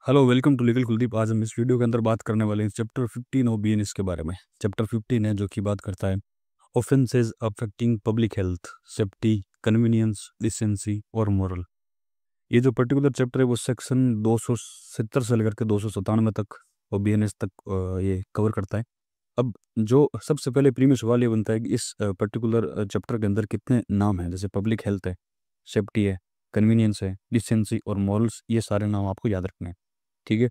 Hello, welcome to legal Kuldeep. आज हम इस वीडियो के अंदर बात करने वाले हैं चैप्टर 15 ऑफ बीएनएस के बारे में। चैप्टर 15 है जो कि बात करता है offences affecting public health, safety, convenience, decency और मोरल। ये जो पर्टिकुलर चैप्टर है वो सेक्शन 270 से लेकर के 297 तक और बीएनएस तक ये कवर करता है। अब जो सबसे पहले प्रीमियस सवाल ये बनता है कि इस पर्टिकुलर चैप्टर के अंदर कितने नाम हैं। जैसे पब्लिक हेल्थ है, सेफ्टी है, कन्वीनियंस है, डिसेंसी और मॉरल्स, ये सारे नाम आपको याद रखने हैं। ठीक है।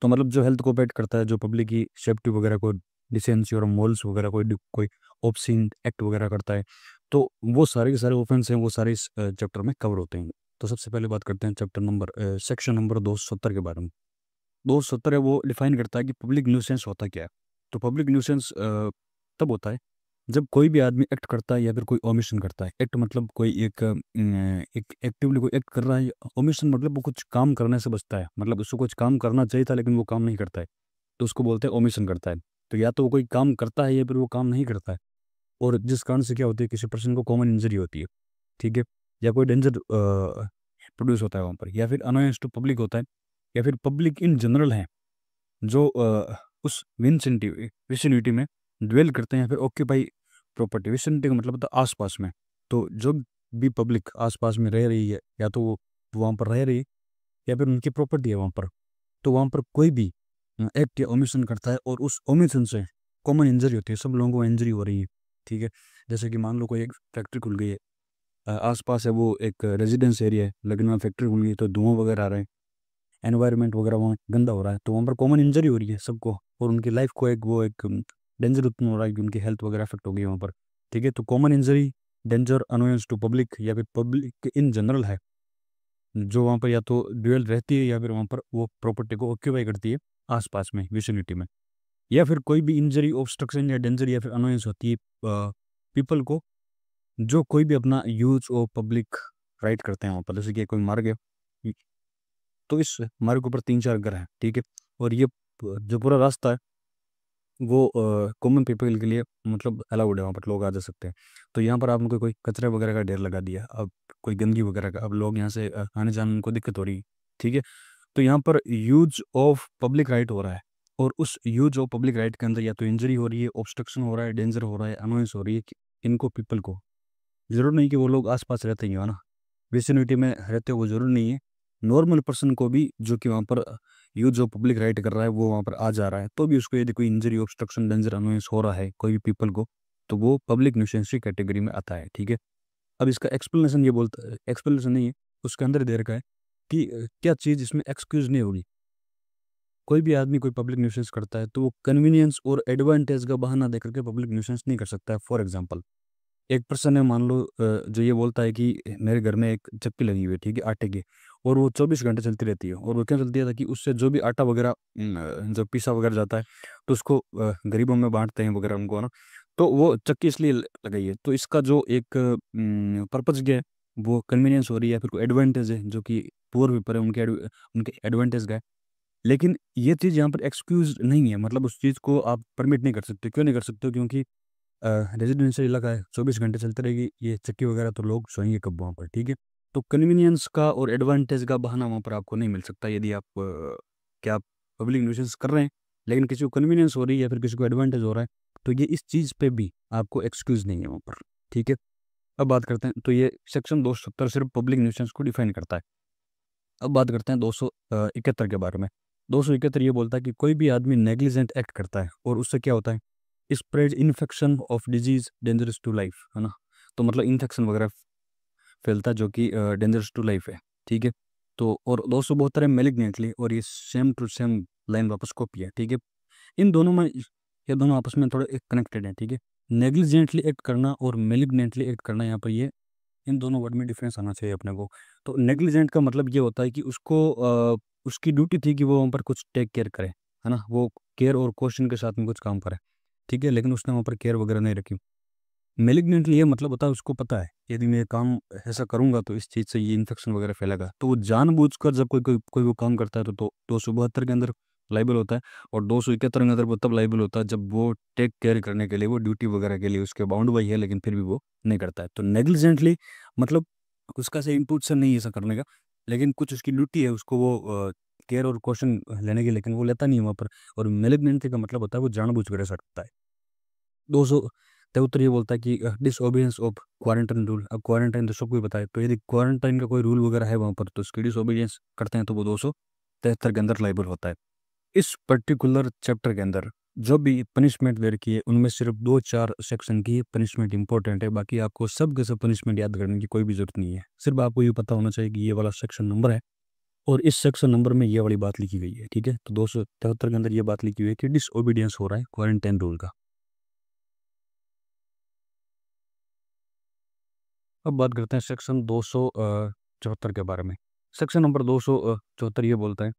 तो मतलब जो हेल्थ को अफेक्ट करता है, जो पब्लिक की सेफ्टी वगैरह को, डिसेंसी और मॉरल्स वगैरह कोई ऑब्ससीन एक्ट वगैरह करता है, तो वो सारे के सारे ऑफेंस हैं, वो सारे इस चैप्टर में कवर होते हैं। तो सबसे पहले बात करते हैं चैप्टर नंबर सेक्शन नंबर 270 के बारे में। 270 है वो डिफाइन करता है कि पब्लिक न्यूसेंस होता क्या है। तो पब्लिक न्यूसेंस तब होता है जब कोई भी आदमी एक्ट करता है या फिर कोई ओमिशन करता है। एक्ट मतलब कोई एक एक्टिवली कोई एक्ट कर रहा है। ओमिशन मतलब वो कुछ काम करने से बचता है, मतलब उसको कुछ काम करना चाहिए था लेकिन वो काम नहीं करता है, तो उसको बोलते हैं ओमिशन करता है। तो या तो वो कोई काम करता है या फिर वो काम नहीं करता है, और जिस कारण से क्या होती है, किसी पर्सन को कॉमन इंजरी होती है। ठीक है। या कोई डेंजर प्रोड्यूस होता है वहाँ पर, या फिर अनोयंस टू पब्लिक होता है, या फिर पब्लिक इन जनरल है जो उस विसिनिटी में ड्वेल करते हैं या फिर ऑक्यूपाई प्रॉपर्टी। विसिनिटी का मतलब होता है आसपास में। तो जो भी पब्लिक आसपास में रह रही है, या तो वो वहाँ पर रह रही है या फिर उनकी प्रॉपर्टी है वहाँ पर, तो वहाँ पर कोई भी एक्ट या ओमिशन करता है और उस ओमिशन से कॉमन इंजरी होती है, सब लोगों को इंजरी हो रही है। ठीक है। जैसे कि मान लो कोई एक फैक्ट्री खुल गई है, आसपास है वो एक रेजिडेंस एरिया है, लेकिन वहाँ फैक्ट्री खुल गई है, तो धुआं वगैरह आ रहा है, एनवायरनमेंट वगैरह वहाँ गंदा हो रहा है, तो वहाँ पर कॉमन इंजरी हो रही है सबको, और उनकी लाइफ को एक डेंजर उत्पन्न हो रहा है कि उनकी हेल्थ वगैरह अफेक्ट हो गई है वहाँ पर। ठीक है। तो common injury, danger, annoyance to public या फिर पब्लिक इन जनरल है, जो वहाँ पर या तो ड्यूअल रहती है या फिर वहाँ पर वो प्रॉपर्टी को ऑक्यूपाई करती है आसपास में, विसिनिटी में। या फिर कोई भी इंजरी, ऑब्स्ट्रक्शन या डेंजर या फिर अनोयंस होती है पीपल को, जो कोई भी अपना यूज और पब्लिक राइट करते हैं वहाँ पर। जैसे कि कोई मार गया, तो इस मार्ग के ऊपर 3-4 घर हैं। ठीक है। और ये जो पूरा रास्ता है वो कॉमन पीपल के लिए मतलब अलाउड है, वहाँ पर लोग आ जा सकते हैं। तो यहाँ पर आपने कोई कचरे वगैरह का ढेर लगा दिया, अब कोई गंदगी वगैरह का, अब लोग यहाँ से आने जाने में उनको दिक्कत हो रही है। ठीक है। तो यहाँ पर यूज ऑफ पब्लिक राइट हो रहा है, और उस यूज ऑफ पब्लिक राइट के अंदर या तो इंजरी हो रही है, ऑब्स्ट्रक्शन हो रहा है, डेंजर हो रहा है, अनोयंस हो रही है, कि इनको पीपल को, जरूर नहीं कि वो लोग आसपास रहते ही हो ना, विसिनिटी में रहते हो, वो जरूर नहीं है। नॉर्मल पर्सन को भी जो कि वहाँ पर यूज ऑफ पब्लिक राइट कर रहा है, वो वहाँ पर आ जा रहा है, तो भी उसको यदि कोई इंजरी, ऑब्स्ट्रक्शन, डेंजर, अनोयंस हो रहा है कोई भी पीपल को, तो वो पब्लिक न्यूसेंस की कैटेगरी में आता है। ठीक है। अब इसका एक्सप्लेनेशन ये बोलता है, एक्सप्लेनेशन नहीं है, उसके अंदर दे रखा है कि क्या चीज़ इसमें एक्सक्यूज नहीं होगी। कोई भी आदमी कोई पब्लिक न्यूसेंस करता है तो वो कन्वीनियंस और एडवांटेज का बहाना देकर के पब्लिक न्यूसेंस नहीं कर सकता है। फॉर एग्जाम्पल, एक पर्सन है, मान लो जो ये बोलता है कि मेरे घर में एक चक्की लगी हुई है, ठीक है, आटे की, और वो 24 घंटे चलती रहती है, और वो क्यों चलती है, ताकि उससे जो भी आटा वगैरह जो पीसा वगैरह जाता है, तो उसको गरीबों में बांटते हैं वगैरह उनको, है ना। तो वो चक्की इसलिए लगाई है। तो इसका जो एक पर्पज क्या है, वो कन्वीनियंस हो रही है, फिर कोई एडवांटेज है जो कि पुअर पीपल है उनके एडवांटेज का है। लेकिन ये चीज़ यहाँ पर एक्सक्यूज नहीं है, मतलब उस चीज़ को आप परमिट नहीं कर सकते। क्यों नहीं कर सकते हो? क्योंकि रेजिडेंशियल इलाका है, 24 घंटे चलती रहेगी ये चक्की वगैरह, तो लोग सोएंगे कब वहाँ पर? ठीक है। तो कन्वीनियंस का और एडवांटेज का बहाना वहाँ पर आपको नहीं मिल सकता। यदि आप क्या पब्लिक न्यूसेंस कर रहे हैं, लेकिन किसी को कन्वीनियंस हो रही है या फिर किसी को एडवांटेज हो रहा है, तो ये इस चीज़ पे भी आपको एक्सक्यूज नहीं है वहाँ पर। ठीक है। अब बात करते हैं, तो ये सेक्शन 270 सिर्फ पब्लिक न्यूसेंस को डिफाइन करता है। अब बात करते हैं 271 के बारे में। 271 ये बोलता है कि कोई भी आदमी नेग्लिजेंट एक्ट करता है और उससे क्या होता है, spread infection of disease dangerous to life, है ना। तो मतलब इन्फेक्शन वगैरह फैलता है जो कि डेंजरस टू लाइफ है। ठीक है। तो और 272 है मेलिग्नेंटली, और ये सेम टू सेम लाइन वापस कॉपी है। ठीक है। इन दोनों में, ये दोनों आपस में थोड़े कनेक्टेड हैं। ठीक है। नेग्लिजेंटली एक्ट करना और मेलिग्नेंटली एक्ट करना, यहाँ पर ये इन दोनों वर्ड में डिफरेंस आना चाहिए अपने को। तो नेग्लिजेंट का मतलब ये होता है कि उसको उसकी ड्यूटी थी कि वो वहाँ पर कुछ टेक केयर करे, है ना, वो केयर और क्वेश्चन के साथ में कुछ काम करे। ठीक है। लेकिन उसने वहाँ पर केयर वगैरह नहीं रखी। मेलिग्नेंटली ये मतलब होता है उसको पता है यदि मैं ये काम ऐसा करूंगा तो इस चीज़ से ये इन्फेक्शन वगैरह फैलेगा, तो वो जानबूझकर जब कोई वो काम करता है, तो 272 के अंदर लाइबल होता है। और 271 के अंदर वो तब लाइबल होता है जब वो टेक केयर करने के लिए, वो ड्यूटी वगैरह के लिए उसके बाउंड वही है, लेकिन फिर भी वो नहीं करता है। तो नेग्लिजेंटली मतलब उसका से इंटेंशन नहीं है ऐसा करने का, लेकिन कुछ उसकी ड्यूटी है, उसको वो केयर और क्वेश्चन लेने की, लेकिन वो लेता नहीं है वहाँ पर। और मेलिग्नेंसी का मतलब होता है वो जानबूझ कर ऐसा करता है। 273 ये बोलता है कि डिसओबीडियंस ऑफ क्वारंटाइन रूल। अब क्वारंटाइन तो सबको ही पता है, तो यदि क्वारंटाइन का कोई रूल वगैरह है वहाँ पर तो उसकी डिसओबीडियंस करते हैं तो वो 273 के अंदर लाइबल होता है। इस पर्टिकुलर चैप्टर के अंदर जो भी पनिशमेंट दे रखी है उनमें सिर्फ 2-4 सेक्शन की पनिशमेंट इंपॉर्टेंट है, बाकी आपको सब के सब पनिशमेंट याद करने की कोई भी जरूरत नहीं है। सिर्फ आपको ये पता होना चाहिए कि ये वाला सेक्शन नंबर है और इस सेक्शन नंबर में ये वाली बात लिखी गई है, ठीक है। तो 273 के अंदर ये बात लिखी हुई है कि डिसओबीडियंस हो रहा है क्वारंटाइन रूल का। अब बात करते हैं सेक्शन 274 के बारे में। सेक्शन नंबर 274 ये बोलता है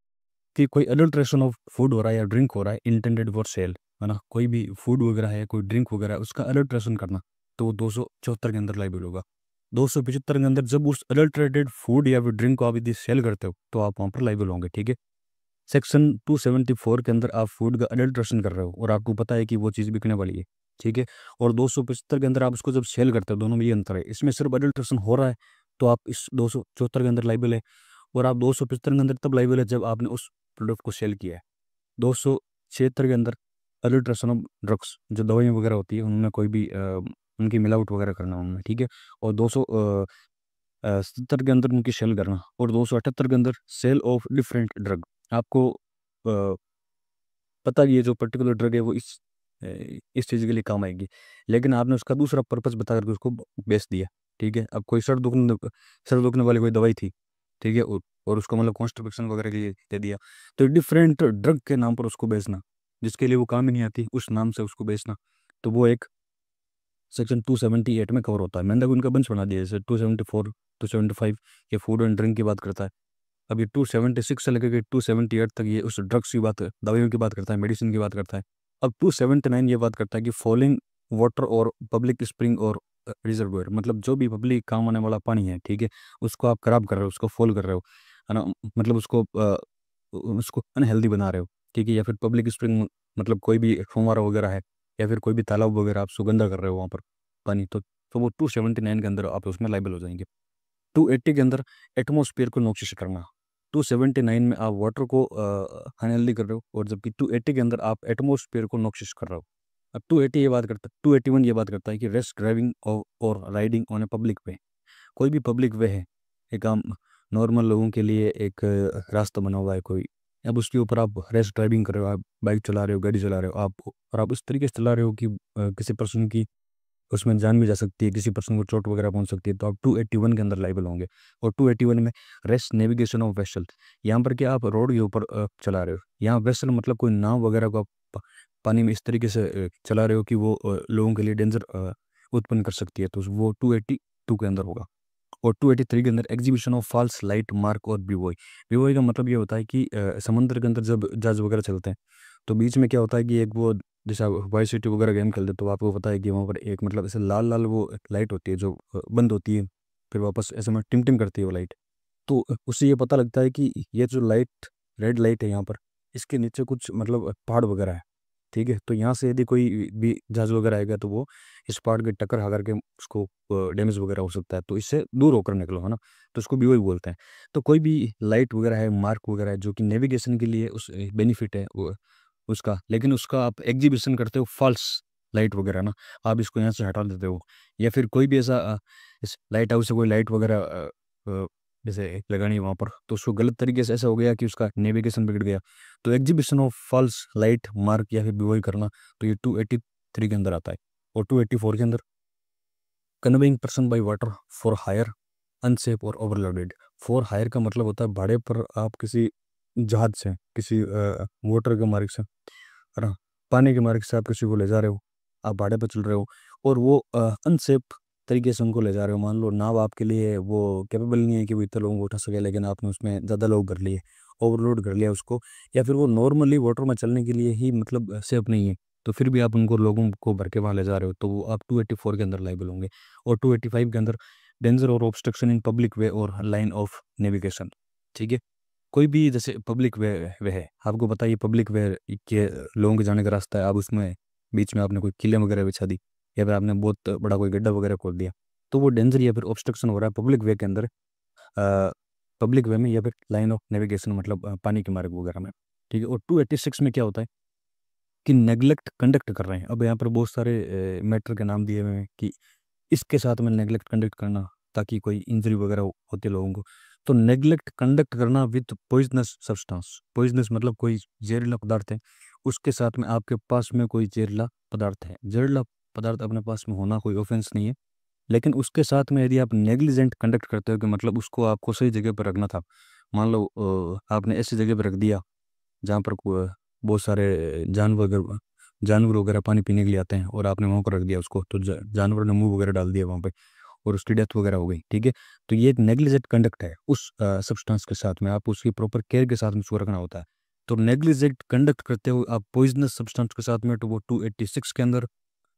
कि कोई अडल्ट्रेशन ऑफ फूड हो रहा है या ड्रिंक हो रहा है इंटेंडेड फॉर सेल, है ना, कोई भी फूड वगैरह है, कोई ड्रिंक वगैरह है, उसका अडल्ट्रेशन करना, तो वो 274 के अंदर लाइबल होगा। 275 के अंदर जब उस अडल्ट्रेटेड फूड या फिर ड्रिंक को आप यदि सेल करते हो तो आप वहाँ पर लाइबल होंगे, ठीक है। सेक्शन 274 के अंदर आप फूड का अडल्ट्रेशन कर रहे हो और आपको पता है कि वो चीज़ बिकने वाली है, ठीक है। और 275 के अंदर आप उसको जब सेल करते हो, दोनों में ये अंतर है, इसमें सिर्फ अडल्ट्रेशन हो रहा है तो आप इस 274 के अंदर लाइबल है, और आप 275 के अंदर तब लाइबल है जब आपने उस प्रोडक्ट को सेल किया है। 276 के अंदर अडल्ट्रेशन ऑफ ड्रग्स, जो दवाइयाँ वगैरह होती है उनमें कोई भी उनकी मिलावट वगैरह करना उनमें, ठीक है। और 270 के अंदर उनकी सेल करना, और 278 के अंदर सेल ऑफ डिफरेंट ड्रग। आपको अ, पता भी है जो पर्टिकुलर ड्रग है वो इस चीज़ के लिए काम आएगी, लेकिन आपने उसका दूसरा पर्पस बता करके उसको बेच दिया, ठीक है। अब कोई सर दुखने वाली कोई दवाई थी, ठीक है, और उसको मतलब कॉन्स्टिपेशन वगैरह के लिए दे दिया, तो डिफरेंट ड्रग के नाम पर उसको बेचना, जिसके लिए वो काम ही नहीं आती उस नाम से उसको बेचना, तो वो एक सेक्शन 278 में कवर होता है। मैंने उनका बंच बना दिया, जैसे 274, 275 ये फूड एंड ड्रिंक की बात करता है। अब ये 276 से लेकर के 278 तक ये उस ड्रग्स की बात, दवाइयों की बात करता है, मेडिसिन की बात करता है। अब 279 ये बात करता है कि फॉलिंग वाटर और पब्लिक स्प्रिंग और रिजर्वोयर, मतलब जो भी पब्लिक काम आने वाला पानी है, ठीक है, उसको आप खराब कर रहे हो, उसको फॉल कर रहे हो, है ना, मतलब उसको अनहेल्दी बना रहे हो, ठीक है। या फिर पब्लिक स्प्रिंग मतलब कोई भी फुव्वारा वगैरह है या फिर कोई भी तालाब वगैरह आप सुगंधा कर रहे हो वहाँ पर पानी, तो वो 279 के अंदर आप उसमें लाइबल हो जाएंगे। 280 के अंदर एटमोस्फेयर को नोटिस करना। 279 में आप वाटर को अनहेल्दी कर रहे हो, और जबकि 280 के अंदर आप एटमोस्फेयर को नोटिस कर रहे हो। अब 280 ये बात करता है, 281 ये बात करता है कि रेस्ट ड्राइविंग और राइडिंग ऑन ए पब्लिक वे। कोई भी पब्लिक वे है, एक आम नॉर्मल लोगों के लिए एक रास्ता बना हुआ है कोई, अब उसके ऊपर आप रेस्ट ड्राइविंग कर रहे हो, आप बाइक चला रहे हो, गाड़ी चला रहे हो आप, और आप उस तरीके से चला रहे हो कि किसी पर्सन की उसमें जान भी जा सकती है, किसी पर्सन को चोट वगैरह पहुंच सकती है, तो आप 281 के अंदर लाइबल होंगे। और 281 में रेस्ट नेविगेशन ऑफ वेसल, यहाँ पर क्या आप रोड के ऊपर चला रहे हो, यहाँ वेसल मतलब कोई नाव वगैरह को आप पानी में इस तरीके से चला रहे हो कि वो लोगों के लिए डेंजर उत्पन्न कर सकती है, तो वो 282 के अंदर होगा। और 283 के अंदर exhibition of false light mark और बिवोई। बिवोई का मतलब ये होता है कि समुद्र के अंदर जब जहाज वगैरह चलते हैं तो बीच में क्या होता है कि एक वो, जैसे आप वाई सिटी वगैरह गेम खेलते हो तो आपको पता है कि वहाँ पर एक मतलब ऐसे लाल लाल वो लाइट होती है जो बंद होती है, फिर वापस ऐसे में टिम टिम करती है वो लाइट। तो उससे ये पता लगता है कि ये जो लाइट, रेड लाइट है यहाँ पर, इसके नीचे कुछ मतलब पहाड़ वगैरह है, ठीक है। तो यहाँ से यदि कोई भी जहाज वगैरह आएगा तो वो इस पहाड़ के टक्कर खा करके उसको डैमेज वगैरह हो सकता है, तो इससे दूर होकर निकलो, है ना। तो उसको भी वही बोलते हैं। तो कोई भी लाइट वगैरह है, मार्क वगैरह है जो कि नेविगेशन के लिए उस बेनिफिट है उसका, लेकिन उसका आप एग्जीबिशन करते हो फॉल्स लाइट वगैरह ना, आप इसको यहाँ से हटा देते हो। या फिर कोई भी ऐसा इस लाइट हाउस से कोई लाइट वगैरह जैसे लगानी है वहाँ पर, तो उसको गलत तरीके से ऐसा हो गया कि उसका नेविगेशन बिगड़ गया, तो exhibition of false light mark या फिर बिवोई करना, तो ये 283 के अंदर आता है। और 284 के अंदर conveying person by water for hire unsafe और ओवरलोडेड। फॉर हायर का मतलब होता है भाड़े पर आप किसी जहाज से, किसी वाटर के मार्ग से, है ना, पानी के मार्ग से आप किसी को ले जा रहे हो, आप भाड़े पर चल रहे हो, और वो अनसेफ तरीके से उनको ले जा रहे हो। मान लो नाव आपके लिए वो कैपेबल नहीं है कि वो इतने लोगों को उठा सके, लेकिन आपने उसमें ज़्यादा लोग कर लिए, ओवरलोड कर लिया उसको, या फिर वो नॉर्मली वाटर में चलने के लिए ही मतलब सेफ नहीं है, तो फिर भी आप उनको लोगों को भर के वहाँ ले जा रहे हो, तो वो आप 284 के अंदर लाइबल होंगे। और 285 के अंदर डेंजर और ऑब्स्ट्रक्शन इन पब्लिक वे और लाइन ऑफ नेविगेशन, ठीक है। कोई भी जैसे पब्लिक वे है, आपको पता है ये पब्लिक वे के लोगों के जाने का रास्ता है, आप उसमें बीच में आपने कोई किले वगैरह बिछा दी, या फिर आपने बहुत बड़ा कोई गड्ढा वगैरह खोद दिया, तो वो डेंजर या फिर ऑब्स्ट्रक्शन हो रहा है पब्लिक वे के अंदर, पब्लिक वे में या फिर लाइन ऑफ नेविगेशन मतलब पानी के मार्ग वगैरह में, ठीक है। और 286 में क्या होता है कि नेग्लेक्ट कंडक्ट कर रहे हैं। अब यहाँ पर बहुत सारे मैटर के नाम दिए हुए हैं कि इसके साथ में नेग्लेक्ट कंडक्ट करना ताकि कोई इंजरी वगैरह होती है लोगों को। तो नेग्लेक्ट कंडक्ट करना विथ पॉइजनस सब्सटेंस, पॉइजनस मतलब कोई जहरीला पदार्थ है, उसके साथ में आपके पास में कोई जहरीला पदार्थ है। जहरीला पदार्थ अपने पास में होना कोई ऑफेंस नहीं है, लेकिन उसके साथ में यदि आप नेग्लिजेंट कंडक्ट करते हो कि मतलब उसको आपको सही जगह पर रखना था, मान लो आपने ऐसी जगह पर रख दिया जहाँ पर बहुत सारे जानवर वगैरह पानी पीने के लिए आते हैं और आपने वहाँ पर रख दिया उसको, तो जानवर ने मुंह वगैरह डाल दिया वहाँ पे और उसकी डेथ वगैरह हो गई, ठीक है। तो ये एक नेग्लिजेंट कंडक्ट है उस सब्सटेंस के साथ में, आप उसकी प्रॉपर केयर के साथ में उसको रखना होता है। तो नेग्लिजेंट कंडक्ट करते हो आप पॉइजनस सब्सटेंस के साथ में, तो वो 286 के अंदर।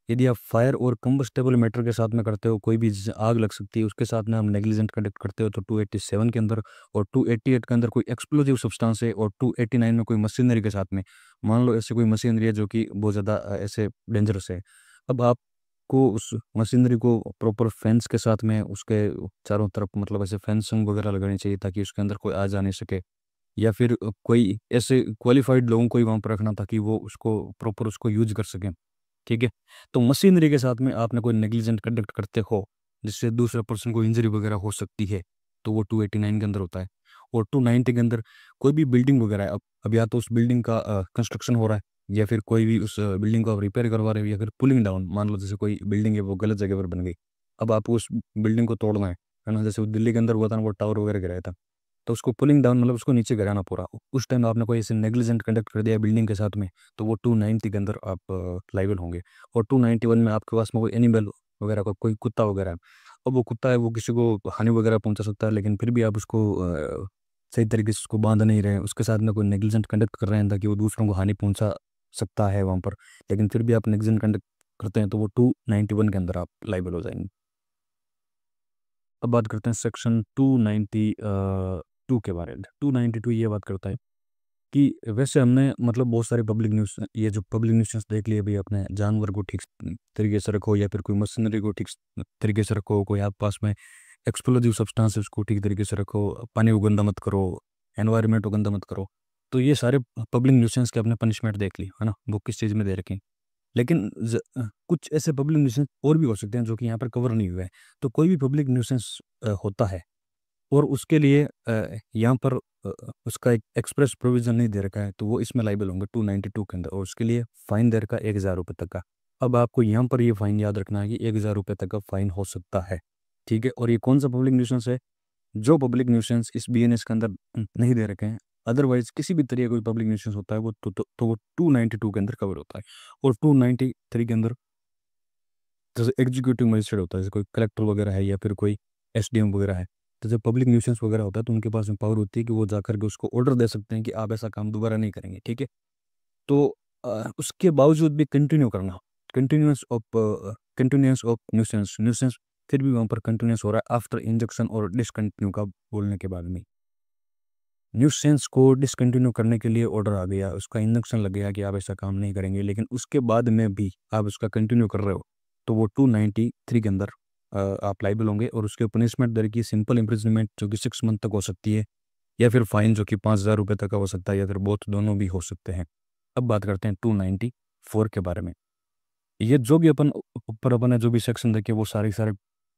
यदि आप फायर और कंबस्टेबल मैटर के साथ में करते हो, कोई भी जैसे आग लग सकती है उसके साथ में आप नेग्लिजेंट कंडक्ट करते हो, तो 287 के अंदर। और 288 के अंदर कोई एक्सप्लोजिव सब्सटेंस है, और 289 में कोई मशीनरी के साथ में, मान लो ऐसे कोई मशीनरी है जो कि बहुत ज़्यादा ऐसे डेंजरस है। अब आपको उस मशीनरी को प्रॉपर फेंस के साथ में उसके चारों तरफ मतलब ऐसे फेंसिंग वगैरह लगानी चाहिए ताकि उसके अंदर कोई आ जा नहीं सके, या फिर कोई ऐसे क्वालिफाइड लोगों को ही वहाँ पर रखना ताकि वो उसको प्रॉपर उसको यूज कर सकें, ठीक है। तो मशीनरी के साथ में आपने कोई नेग्लिजेंट कंडक्ट करते हो जिससे दूसरे पर्सन को इंजरी वगैरह हो सकती है, तो वो 289 के अंदर होता है। और 290 के अंदर कोई भी बिल्डिंग वगैरह है, अब या तो उस बिल्डिंग का कंस्ट्रक्शन हो रहा है, या फिर कोई भी उस बिल्डिंग को आप रिपेयर करवा रहे हो, या फिर पुलिंग डाउन, मान लो जैसे कोई बिल्डिंग है वो गलत जगह पर बन गई, अब आपको उस बिल्डिंग को तोड़ना है ना। जैसे वो दिल्ली के अंदर हुआ था ना, वो टावर वगैरह गिराया था, तो उसको पुलिंग डाउन मतलब उसको नीचे गिराना पूरा, उस टाइम आपने कोई ऐसे नेग्लिजेंट कंडक्ट कर दिया बिल्डिंग के साथ में, तो वो 290 के अंदर आप लाइबल होंगे। और 291 में आपके पास में कोई एनिमल वगैरह का कोई कुत्ता वगैरह है, अब वो कुत्ता है वो किसी को हानि वगैरह पहुंचा सकता है, लेकिन फिर भी आप उसको सही तरीके से उसको बांध नहीं रहे हैं, उसके साथ में कोई नेग्लिजेंट कंडक्ट कर रहे हैं ताकि वो दूसरों को हानि पहुंचा सकता है वहाँ पर, लेकिन फिर भी आप नेग्लिजेंट कंडक्ट करते हैं, तो वो 291 के अंदर आप लाइबल हो जाएंगे। अब बात करते हैं सेक्शन 292 के बारे में। 292 ये बात करता है कि वैसे हमने मतलब बहुत सारे पब्लिक न्यूज़, ये जो पब्लिक न्यूज़ देख लिए भाई, अपने जानवर को ठीक तरीके से रखो, या फिर कोई मशीनरी को ठीक तरीके से रखो, कोई आप पास में एक्सप्लोजिव सब्सटेंस है उसको ठीक तरीके से रखो, पानी को गंदा मत करो, एनवायरनमेंट को गंदा मत करो। तो ये सारे पब्लिक न्यूसेंस के अपने पनिशमेंट देख ली है ना, वो किस चीज़ में दे रखे हैं। लेकिन कुछ ऐसे पब्लिक न्यूसेंस और भी हो सकते हैं जो कि यहाँ पर कवर नहीं हुए हैं। तो कोई भी पब्लिक न्यूसेंस होता है और उसके लिए यहाँ पर उसका एक एक्सप्रेस प्रोविजन नहीं दे रखा है, तो वो इसमें लाइबल होंगे 292 के अंदर, और उसके लिए फाइन दे रखा है 1000 रुपये तक का। अब आपको यहाँ पर ये फाइन याद रखना है कि 1000 रुपये तक का फाइन हो सकता है, ठीक है। और ये कौन सा पब्लिक न्यूसेंस है? जो पब्लिक न्यूसेंस इस बीएनएस के अंदर नहीं दे रखे हैं, अदरवाइज किसी भी तरीके का कोई पब्लिक न्यूसेंस होता है वो तो वो 292 के अंदर कवर होता है। और 293 के अंदर जैसे एग्जीक्यूटिव मजिस्ट्रेट होता है, जैसे कोई कलेक्टर वगैरह है या फिर कोई एसडीएम वगैरह है, तो जब पब्लिक न्यूसेंस वगैरह होता है तो उनके पास में पावर होती है कि वो जाकर के उसको ऑर्डर दे सकते हैं कि आप ऐसा काम दोबारा नहीं करेंगे, ठीक है। तो उसके बावजूद भी कंटिन्यू करना, continuous of continuous of nuisance, nuisance फिर भी वहाँ पर कंटिन्यूस हो रहा है आफ्टर इंजेक्शन और डिसकंटिन्यू का बोलने के बाद में, न्यूसेंस को डिसकंटिन्यू करने के लिए ऑर्डर आ गया, उसका इंजेक्शन लग गया कि आप ऐसा काम नहीं करेंगे, लेकिन उसके बाद में भी आप उसका कंटिन्यू कर रहे हो, तो वो 293 के अंदर आप लाइबल होंगे। और उसके पनिशमेंट दर की सिंपल इम्प्रिजनमेंट जो कि 6 मंथ तक हो सकती है, या फिर फाइन जो कि 5000 रुपये तक का हो सकता है, या फिर बोथ दोनों भी हो सकते हैं। अब बात करते हैं 294 के बारे में। ये जो भी ऊपर अपन ने जो भी सेक्शन देखे वो सारे सारे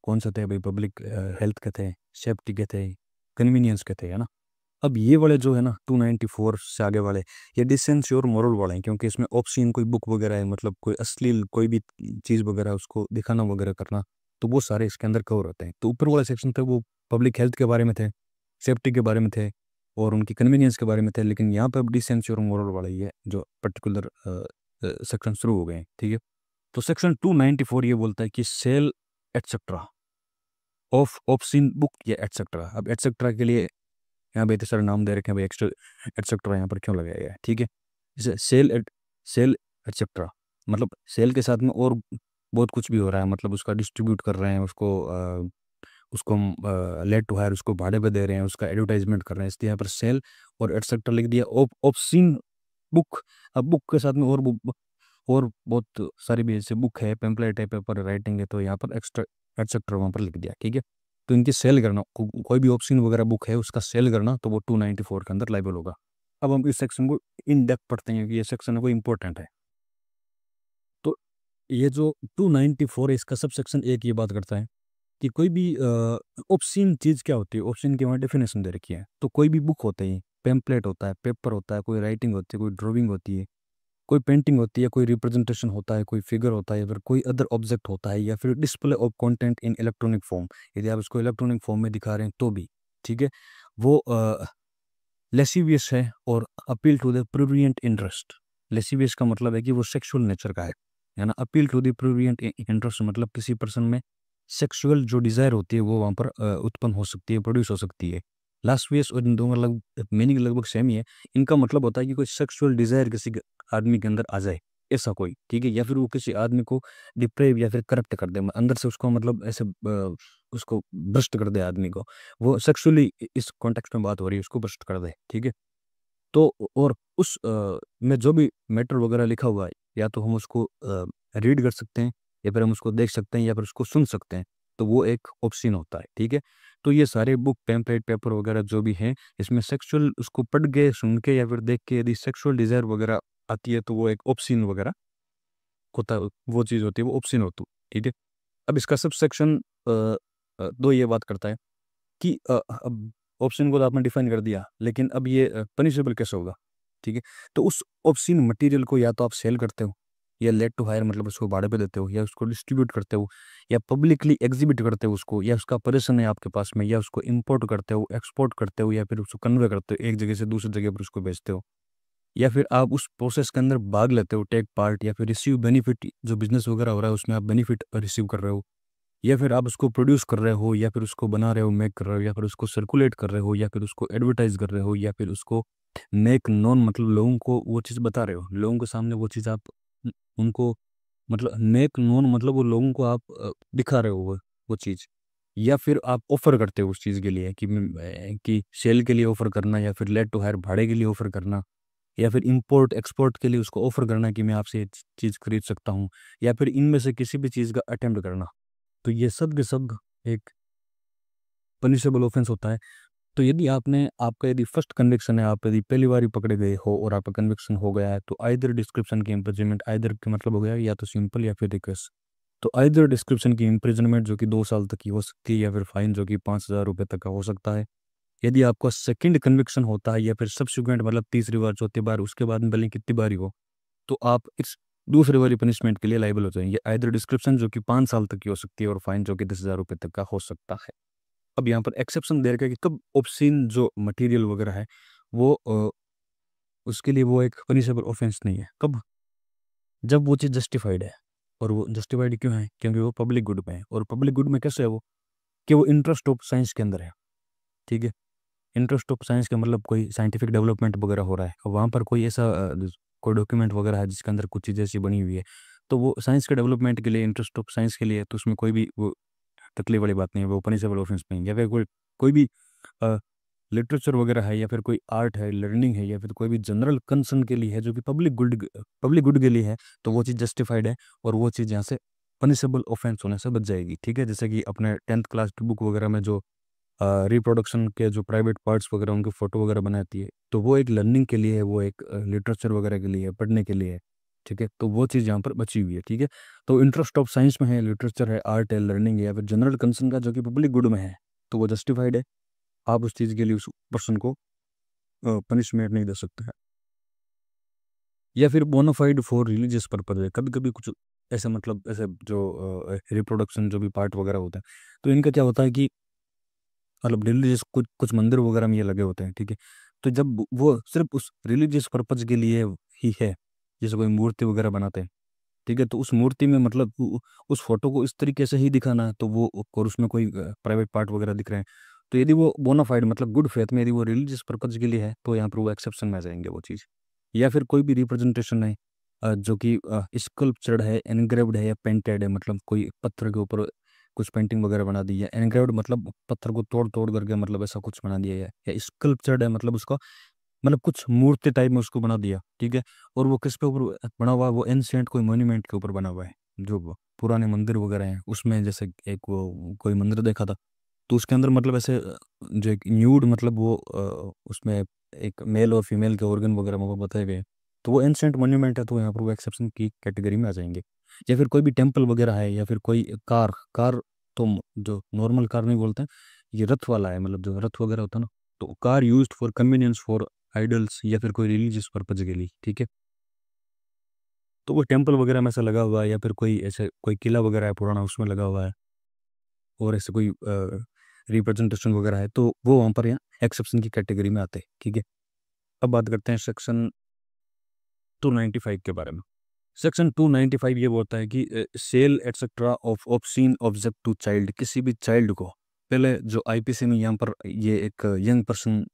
कौन से थे भाई? पब्लिक हेल्थ के थे, सेफ्टी के थे, कन्वीनियंस के थे, है ना। अब ये वाले जो है ना 294 से आगे वाले, ये डिसेंसी और मोरल वाले हैं, क्योंकि इसमें ऑप्शन कोई बुक वगैरह है, मतलब कोई अश्लील कोई भी चीज़ वगैरह उसको दिखाना वगैरह करना, तो वो सारे इसके अंदर कवर होते हैं। तो ऊपर वाला सेक्शन था वो पब्लिक हेल्थ के बारे में थे, सेफ्टी के बारे में थे, और उनकी कन्वीनियंस के बारे में थे। लेकिन यहाँ पे अब डिसेंसी और मोरल वाला ही है जो पर्टिकुलर सेक्शन शुरू हो गए हैं, ठीक है। तो सेक्शन 294 ये बोलता है कि sale etcetera of obscene book या एटसेट्रा। अब एटसेट्रा के लिए यहाँ पे इतने सारे नाम दे रखे हैं भाई, एक्स्ट्रा एटसेट्रा यहाँ पर क्यों लगाया गया है, ठीक है। जैसे सेल एटसेट्रा मतलब सेल के साथ में और बहुत कुछ भी हो रहा है, मतलब उसका डिस्ट्रीब्यूट कर रहे हैं, उसको लेट टू हायर उसको भाड़े पे दे रहे हैं, उसका एडवर्टाइजमेंट कर रहे हैं, इसलिए यहाँ पर सेल और एटसेट्रा लिख दिया। ऑप्शन बुक, अब बुक के साथ में और बहुत सारी भी ऐसे बुक है, पेम्पलेट है, पेपर राइटिंग है, तो यहाँ पर एक्स्ट्रा एटसेट्रा वहाँ पर लिख दिया, ठीक है। तो इनकी सेल करना, कोई भी ऑप्शन वगैरह बुक है उसका सेल करना, तो वो 294 के अंदर लाइबल होगा। अब हम इस सेक्शन को इन डेप्थ पढ़ते हैं कि ये सेक्शन है वो इंपॉर्टेंट है। तो ये जो 294 है इसका सब सेक्शन एक ये बात करता है कि कोई भी ऑप्शन चीज़ क्या होती है, ऑप्शन की वहाँ डेफिनेशन दे रखी है। तो कोई भी बुक होता है, पेम्पलेट होता है, पेपर होता है, कोई राइटिंग होती है, कोई ड्राइंग होती है, कोई पेंटिंग होती है, कोई रिप्रेजेंटेशन होता है, कोई फिगर होता है, या फिर कोई अदर ऑब्जेक्ट होता है, या फिर display of content in electronic form, यदि आप इसको इलेक्ट्रॉनिक फॉर्म में दिखा रहे हैं तो भी ठीक है, वो लेसिवियस है और अपील टू द प्रूरियंट इंटरेस्ट। लेसिवियस का मतलब है कि वो सेक्सुअल नेचर का है ना। अपील टू द प्रूरियंट इंटरेस्ट मतलब किसी पर्सन में सेक्सुअल जो डिज़ायर होती है वो वहाँ पर उत्पन्न हो सकती है, प्रोड्यूस हो सकती है। लास्वियस और इन दो मतलब मीनिंग लगभग सेम ही है। इनका मतलब होता है कि कोई सेक्सुअल डिज़ायर किसी आदमी के अंदर आ जाए, ऐसा कोई, ठीक है, या फिर वो किसी आदमी को डिप्रेव या फिर करप्ट कर दे अंदर से, उसको मतलब ऐसे उसको भ्रष्ट कर दे आदमी को, वो सेक्सुअली इस कॉन्टेक्स्ट में बात हो रही है, उसको भ्रष्ट कर दे, ठीक है। तो और उस में जो भी मैटर वगैरह लिखा हुआ है, या तो हम उसको रीड कर सकते हैं, या फिर हम उसको देख सकते हैं, या फिर उसको सुन सकते हैं, तो वो एक ऑप्शन होता है, ठीक है। तो ये सारे बुक, पैम्पलेट, पेपर वगैरह जो भी हैं, इसमें सेक्सुअल उसको पढ़ के, सुन के, या फिर देख के यदि सेक्सुअल डिज़ायर वगैरह आती है तो वो एक ऑप्शन वगैरह होता है, वो चीज़ होती है, वो ऑप्शन होती है, ठीक है। अब इसका सब सेक्शन दो ये बात करता है कि अब ऑप्शन को तो आपने डिफाइन कर दिया, लेकिन अब ये पनिशेबल कैसे होगा, ठीक है। तो उस ऑप्शन मटेरियल को या तो आप सेल करते हो, या लेट टू हायर मतलब उसको भाड़े पे देते हो, या उसको डिस्ट्रीब्यूट करते हो, या पब्लिकली एग्जिबिट करते हो उसको, या उसका पोजीशन है आपके पास में, या उसको इंपोर्ट करते हो, एक्सपोर्ट करते हो, या फिर उसको कन्वे करते हो, एक जगह से दूसरी जगह पर उसको बेचते हो, या फिर आप उस प्रोसेस के अंदर भाग लेते हो, टेक पार्ट, या फिर रिसीव बेनिफिट, जो बिजनेस वगैरह हो रहा है उसमें आप बेनिफिट रिसीव कर रहे हो, या फिर आप उसको प्रोड्यूस कर रहे हो, या फिर उसको बना रहे हो, मेक कर रहे हो, या फिर उसको सर्कुलेट कर रहे हो, या फिर उसको एडवर्टाइज कर रहे हो, या फिर उसको मेक नॉन मतलब लोगों को वो चीज़ बता रहे हो, लोगों के सामने वो चीज़ आप उनको मतलब मेक नॉन मतलब वो लोगों को आप दिखा रहे हो वो चीज़, या फिर आप ऑफर करते हो उस चीज़ के लिए कि सेल के लिए ऑफर करना, या फिर लेट टू हायर भाड़े के लिए ऑफर करना, या फिर इंपोर्ट एक्सपोर्ट के लिए उसको ऑफर करना कि मैं आपसे ये चीज़ खरीद सकता हूँ, या फिर इनमें से किसी भी चीज़ का अटेम्प्ट करना। तो ये सब के सब एक पनिशेबल ऑफेंस होता है। तो यदि आपका यदि फर्स्ट कन्विक्शन है, आप यदि पहली बार ही पकड़े गए हो और आपका कन्विक्शन हो गया है, तो आइदर डिस्क्रिप्शन की इम्प्रिजनमेंट, आइदर के मतलब हो गया या तो सिंपल या फिर रिक्वेस्ट। तो आइदर डिस्क्रिप्शन की इम्प्रिजनमेंट जो कि 2 साल तक की हो सकती है, या फिर फाइन जो कि 5,000 रुपये तक का हो सकता है। यदि आपका सेकंड कन्विक्शन होता है, या फिर सब्सिक्वेंट मतलब तीसरी बार, चौथी बार, उसके बाद में भले ही कितनी बार ही हो, तो आप इस दूसरे वाली पनिशमेंट के लिए लाइबल हो जाएंगे। आइदर डिस्क्रिप्शन जो कि 5 साल तक की हो सकती है, और फाइन जो कि 10,000 रुपये तक का हो सकता है। अब यहाँ पर एक्सेप्शन दे रखा है कि कब ऑब्सीन जो मटेरियल वगैरह है वो उसके लिए वो एक पनिशेबल ऑफेंस नहीं है। कब? जब वो चीज़ जस्टिफाइड है। और वो जस्टिफाइड क्यों है? क्योंकि वो पब्लिक गुड में है। और पब्लिक गुड में कैसे है वो? कि वो इंटरेस्ट ऑफ साइंस के अंदर है, ठीक है। इंटरेस्ट ऑफ साइंस का मतलब कोई साइंटिफिक डेवलपमेंट वगैरह हो रहा है, और वहाँ पर कोई ऐसा कोई डॉक्यूमेंट वगैरह है जिसके अंदर कुछ चीज़ ऐसी बनी हुई है, तो वो साइंस के डेवलपमेंट के लिए, इंटरेस्ट ऑफ साइंस के लिए, तो उसमें कोई भी वो तकलीफ वाली बात नहीं है, वो पनिशेबल ऑफेंस नहीं है। या फिर कोई भी लिटरेचर वगैरह है, या फिर कोई आर्ट है, लर्निंग है, या फिर कोई भी जनरल कंसर्न के लिए है जो कि पब्लिक गुड के लिए है, तो वो चीज़ जस्टिफाइड है, और वो चीज़ यहाँ से पनिशेबल ऑफेंस होने से बच जाएगी, ठीक है। जैसे कि अपने 10th क्लास की बुक वगैरह में जो रिप्रोडक्शन के जो प्राइवेट पार्ट्स वगैरह उनकी फ़ोटो वगैरह बनाती है, तो वो एक लर्निंग के लिए है, वो एक लिटरेचर वगैरह के लिए है, पढ़ने के लिए है, ठीक है। तो वो चीज़ यहाँ पर बची हुई है, ठीक है। तो इंटरेस्ट ऑफ साइंस में है, लिटरेचर है, आर्ट है, लर्निंग है, या फिर जनरल कंसर्न का जो कि पब्लिक गुड में है, तो वो जस्टिफाइड है। आप उस चीज़ के लिए उस पर्सन को पनिशमेंट नहीं दे सकते हैं। या फिर बोनाफाइड फॉर रिलीजियस पर्पज है। कभी कभी कुछ ऐसे मतलब ऐसे जो रिप्रोडक्शन जो भी पार्ट वगैरह होता है, तो इनका क्या होता है कि मतलब रिलीजियस कुछ कुछ मंदिर वगैरह में ये लगे होते हैं, ठीक है। तो जब वो सिर्फ उस रिलीजियस पर्पज के लिए ही है, जैसे कोई मूर्ति वगैरह बनाते हैं, ठीक है, तो उस मूर्ति में मतलब उस फोटो को इस तरीके से ही दिखाना है, तो वो और उसमें कोई प्राइवेट पार्ट वगैरह दिख रहे हैं, तो यदि वो बोनाफाइड मतलब गुड फेथ में यदि वो रिलीजियस पर्पज के लिए है, तो यहाँ पर वो एक्सेप्शन में आ जाएंगे वो चीज़। या फिर कोई भी रिप्रेजेंटेशन है जो कि स्कल्पचर्ड है, एनग्रेव्ड है, या पेंटेड है, मतलब कोई पत्थर के ऊपर कुछ पेंटिंग वगैरह बना दी है। एनग्रेव्ड मतलब पत्थर को तोड़ तोड़ करके मतलब ऐसा कुछ बना दिया है, या स्कल्पचर्ड है मतलब उसका मतलब कुछ मूर्ति टाइप में उसको बना दिया, ठीक है। और वो किस पे ऊपर बना हुआ है? वो एंशिएंट कोई मॉन्यूमेंट के ऊपर बना हुआ है, जो पुराने मंदिर वगैरह हैं उसमें। जैसे एक वो कोई मंदिर देखा था, तो उसके अंदर मतलब ऐसे जो एक न्यूड मतलब वो उसमें एक मेल और फीमेल के ऑर्गन वगैरह वो बताए गए, तो वो एंशेंट मोन्यूमेंट है, तो यहाँ पर वो एक्सेप्शन की कैटेगरी में आ जाएंगे। या फिर कोई भी टेम्पल वगैरह है, या फिर कोई कार कार तो जो नॉर्मल कार नहीं बोलते हैं, ये रथ वाला है, मतलब जो रथ वगैरह होता है ना, तो car used for convenience for idols या फिर कोई रिलीजियस पर्पज के लिए, ठीक है। तो वो टेम्पल वगैरह में ऐसा लगा हुआ है, या फिर कोई ऐसे कोई किला वगैरह है पुराना उसमें लगा हुआ है, और ऐसे कोई रिप्रेजेंटेशन वगैरह है, तो वो वहाँ पर यहाँ एक्सेप्शन की कैटेगरी में आते हैं, ठीक है। अब बात करते हैं सेक्शन 295 के बारे में। सेक्शन 295 ये बोलता है कि sale etcetera of obscene object to child, किसी भी चाइल्ड को, पहले जो आईपीसी में यहाँ पर ये एक यंग पर्सन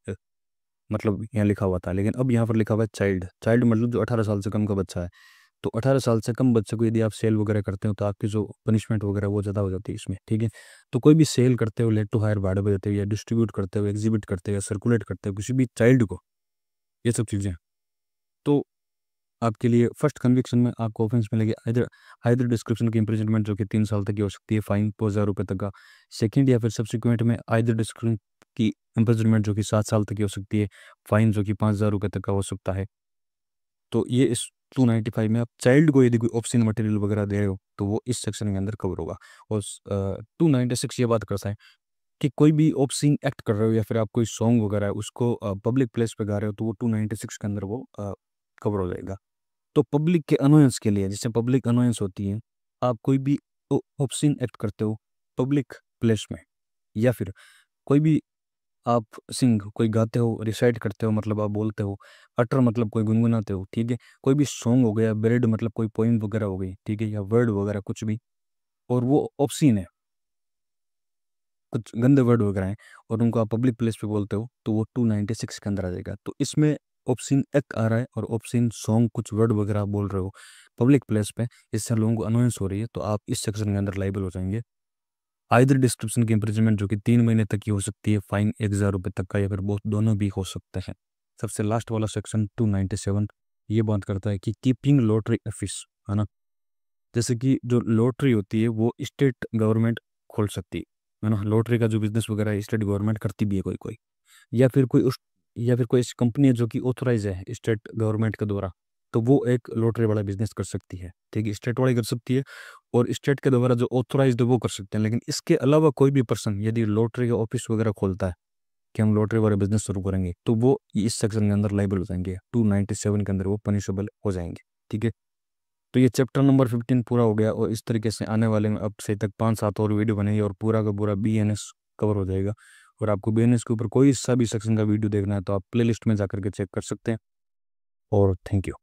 मतलब यहाँ लिखा हुआ था, लेकिन अब यहाँ पर लिखा हुआ है चाइल्ड। चाइल्ड मतलब जो 18 साल से कम का बच्चा है। तो 18 साल से कम बच्चे को यदि आप सेल वगैरह करते हो तो आपकी जो पनिशमेंट वगैरह वो ज़्यादा हो जाती है इसमें, ठीक है। तो कोई भी सेल करते हो, लेट टू हायर भाड़े पे देते हो, या डिस्ट्रीब्यूट करते हो, एग्जिबिट करते हो, या सर्कुलेट करते हो किसी भी चाइल्ड को, ये सब चीज़ें, तो आपके लिए फर्स्ट कन्विक्शन में आपको ऑफेंस मिलेगी आइदर आइदर डिस्क्रिप्शन की इम्प्रिजनमेंट जो कि 3 साल तक की हो सकती है, फाइन 5,000 रुपये तक का। सेकंड या फिर सब्सिक्वेंट में आइदर डिस्क्रिप्शन की इम्प्रिजनमेंट जो कि 7 साल तक की हो सकती है, फाइन जो कि 5,000 रुपये तक का हो सकता है। तो ये इस 295 में आप चाइल्ड को यदि कोई ऑप्शन मटेरियल वगैरह दे रहे हो तो वो इस सेक्शन के अंदर कवर होगा। और 296 ये बात करता है कि कोई भी ऑप्शन एक्ट कर रहे हो, या फिर आप कोई सॉन्ग वगैरह है उसको पब्लिक प्लेस पे गा रहे हो, तो वो 296 के अंदर वो कवर हो जाएगा। तो पब्लिक के अनोयंस के लिए, जैसे पब्लिक अनोयंस होती है, आप कोई भी ऑप्शन एक्ट करते हो पब्लिक प्लेस में, या फिर कोई भी आप सिंग कोई गाते हो, रिसाइट करते हो मतलब आप बोलते हो, अटर मतलब कोई गुनगुनाते हो, ठीक है। कोई भी सॉन्ग हो गया, ब्रेड मतलब कोई पोइम वगैरह हो गई, ठीक है, या वर्ड वगैरह कुछ भी, और वो ऑप्शन है, कुछ गंदे वर्ड वगैरह हैं, और उनको आप पब्लिक प्लेस पे बोलते हो, तो वो 296 के अंदर आ जाएगा। तो इसमें ऑप्शन एक आ रहा है, और ऑप्शन सॉन्ग कुछ वर्ड वगैरह आप बोल रहे हो पब्लिक प्लेस पे, इससे लोगों को अनोयंस हो रही है, तो आप इस सेक्शन के अंदर लाइबल हो जाएंगे। आइदर डिस्क्रिप्शन की इम्प्रिजनमेंट जो कि 3 महीने तक की हो सकती है, फाइन 1,000 रुपये तक का, या फिर बहुत दोनों भी हो सकते हैं। सबसे लास्ट वाला सेक्शन 297 ये बात करता है कि कीपिंग लॉटरी ऑफिस, है ना, जैसे कि जो लॉटरी होती है वो स्टेट गवर्नमेंट खोल सकती है ना। लॉटरी का जो बिजनेस वगैरह है स्टेट गवर्नमेंट करती भी है कोई कोई, या फिर कोई उस या फिर कोई ऐसी कंपनी है जो कि ऑथोराइज है स्टेट गवर्नमेंट के द्वारा, तो वो एक लॉटरी वाला बिजनेस कर सकती है, ठीक है, स्टेट वाली कर सकती है, और स्टेट के द्वारा जो ऑथोराइज है वो कर सकते हैं। लेकिन इसके अलावा कोई भी पर्सन यदि लॉटरी का ऑफिस वगैरह खोलता है कि हम लॉटरी वाले बिजनेस शुरू करेंगे, तो वो इस सेक्शन के अंदर लाइबल हो जाएंगे, 297 के अंदर वो पनिशेबल हो जाएंगे, ठीक है। तो ये चैप्टर नंबर 15 पूरा हो गया, और इस तरीके से आने वाले में अब से तक 5-7 और वीडियो बनेगी, और पूरा का पूरा बीएनएस कवर हो जाएगा। और आपको बीएनएस के ऊपर कोई सा भी सेक्शन का वीडियो देखना है तो आप प्लेलिस्ट में जाकर के चेक कर सकते हैं। और थैंक यू।